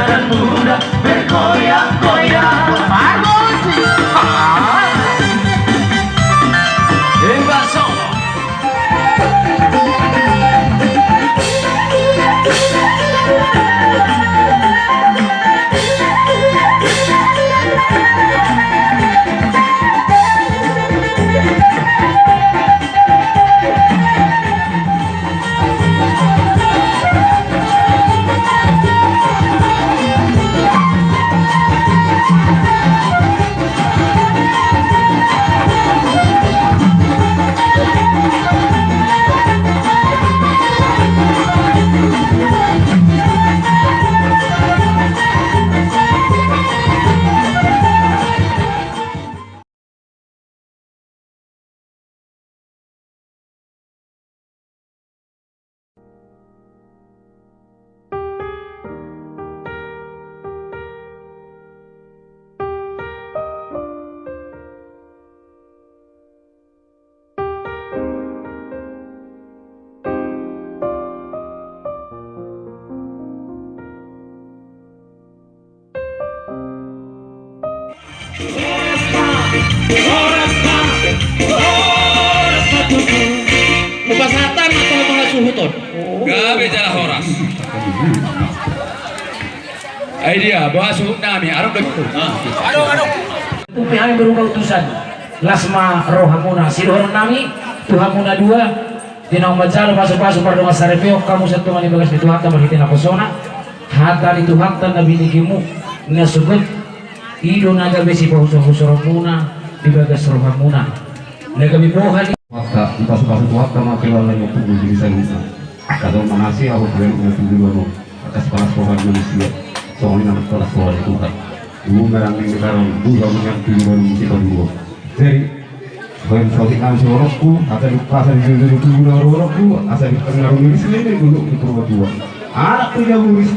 dan muda bergoyang-goyang. Bagus. Mbak Solo. Lupasatan atau mga suhuton? Gabi jala horas. Ay dia, bawa suhut nami, arok dek. Aduh. Pihak berupa utusan Lasma Rohamuna Sidohon nami Tuhamuna dua Dinang Majalo pasok-pasok pada masa repeo kamu satu mani bagas dituhakta berhitin ako sona hata dituhakta na binigimu na sugot ido naga besi pahuso-huso Rohamuna di bagas Rohamuna nagabi pohan waktu pasok-pasok waktu makiwala yung tubuh di bisa lupa kadang manasi ako kaya kung tubuh atas panas pohon manusia soalnya nak panas pohon Tuhan Ibu merangin sekarang buka punya tujuan musik kedua. Jadi, kalau soal ikan sorokku, asal di pasar di sini dulu sorokku, asal di tengah rumah sini dulu di rumah tua. Anak punya murid.